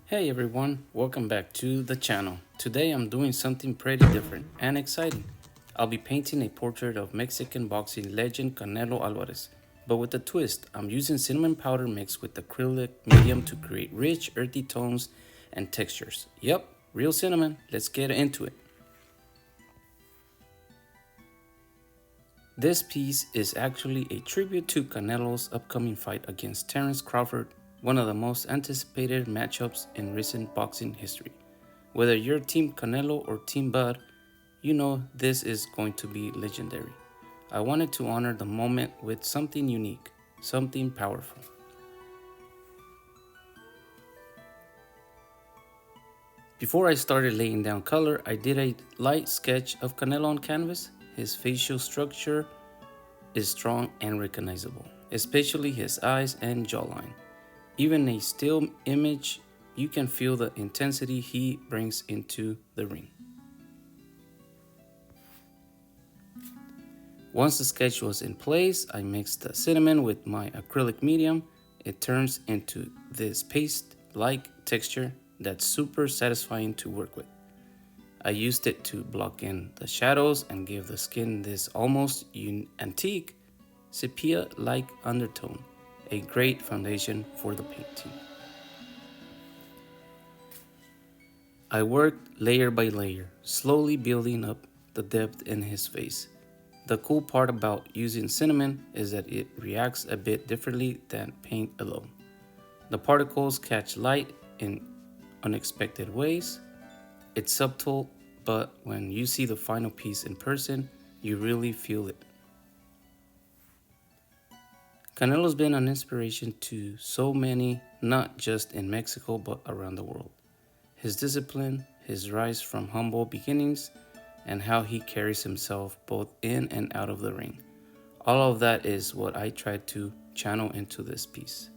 Hey everyone, welcome back to the channel. Today I'm doing something pretty different and exciting. I'll be painting a portrait of Mexican boxing legend Canelo Alvarez, but with a twist. I'm using cinnamon powder mixed with acrylic medium to create rich, earthy tones and textures. Yep, real cinnamon. Let's get into it. This piece is actually a tribute to Canelo's upcoming fight against Terence Crawford, one of the most anticipated matchups in recent boxing history. Whether you're Team Canelo or Team Bud, you know this is going to be legendary. I wanted to honor the moment with something unique, something powerful. Before I started laying down color, I did a light sketch of Canelo on canvas. His facial structure is strong and recognizable, especially his eyes and jawline. Even a still image, you can feel the intensity he brings into the ring. Once the sketch was in place, I mixed the cinnamon with my acrylic medium. It turns into this paste-like texture that's super satisfying to work with. I used it to block in the shadows and give the skin this almost antique, sepia-like undertone, a great foundation for the painting. I worked layer by layer, slowly building up the depth in his face. The cool part about using cinnamon is that it reacts a bit differently than paint alone. The particles catch light in unexpected ways. It's subtle, but when you see the final piece in person, you really feel it. Canelo's been an inspiration to so many, not just in Mexico, but around the world. His discipline, his rise from humble beginnings, and how he carries himself both in and out of the ring. All of that is what I tried to channel into this piece.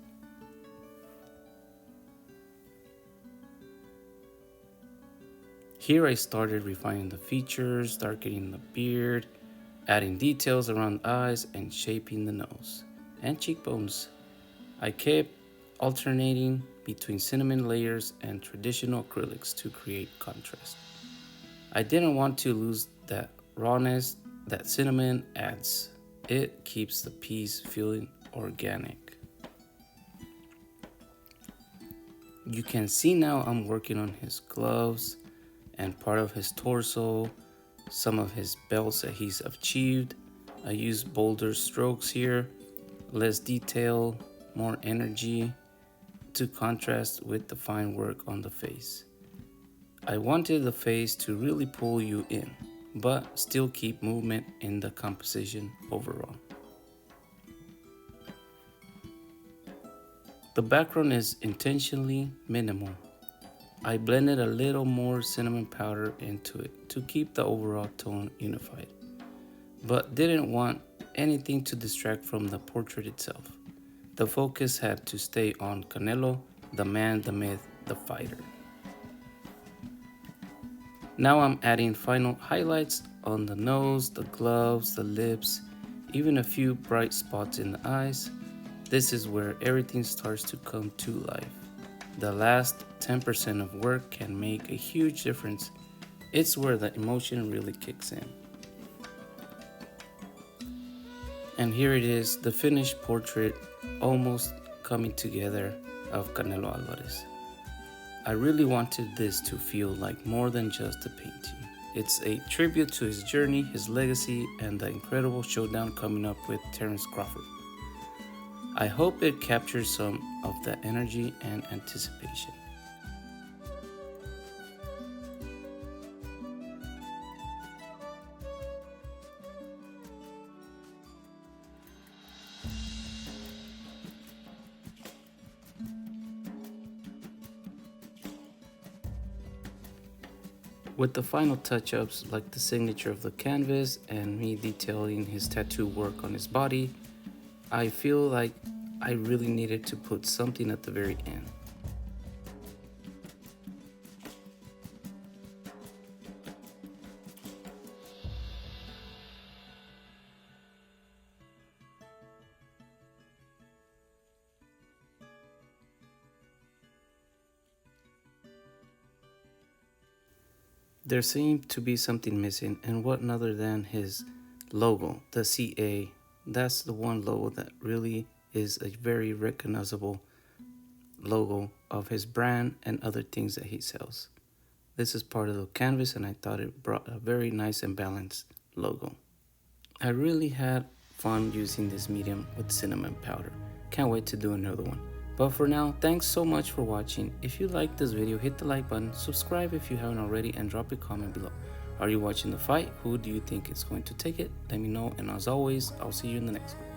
Here I started refining the features, darkening the beard, adding details around the eyes, and shaping the nose and cheekbones. I kept alternating between cinnamon layers and traditional acrylics to create contrast. I didn't want to lose that rawness that cinnamon adds. It keeps the piece feeling organic. You can see now I'm working on his gloves and part of his torso, some of his belts that he's achieved. I use bolder strokes here, less detail, more energy to contrast with the fine work on the face. I wanted the face to really pull you in, but still keep movement in the composition overall. The background is intentionally minimal. I blended a little more cinnamon powder into it to keep the overall tone unified, but didn't want anything to distract from the portrait itself. The focus had to stay on Canelo, the man, the myth, the fighter. Now I'm adding final highlights on the nose, the gloves, the lips, even a few bright spots in the eyes. This is where everything starts to come to life. The last 10% of work can make a huge difference. It's where the emotion really kicks in. And here it is, the finished portrait almost coming together of Canelo Alvarez. I really wanted this to feel like more than just a painting. It's a tribute to his journey, his legacy, and the incredible showdown coming up with Terence Crawford. I hope it captures some of that energy and anticipation. With the final touch-ups like the signature of the canvas and me detailing his tattoo work on his body, I feel like I really needed to put something at the very end. there seemed to be something missing, and what other than his logo, the CA. That's the one logo that really is a very recognizable logo of his brand and other things that he sells. This is part of the canvas, and I thought it brought a very nice and balanced logo. I really had fun using this medium with cinnamon powder. Can't wait to do another one. But for now, thanks so much for watching. If you liked this video, hit the like button, subscribe if you haven't already, and drop a comment below. Are you watching the fight? Who do you think is going to take it? Let me know, and as always, I'll see you in the next one.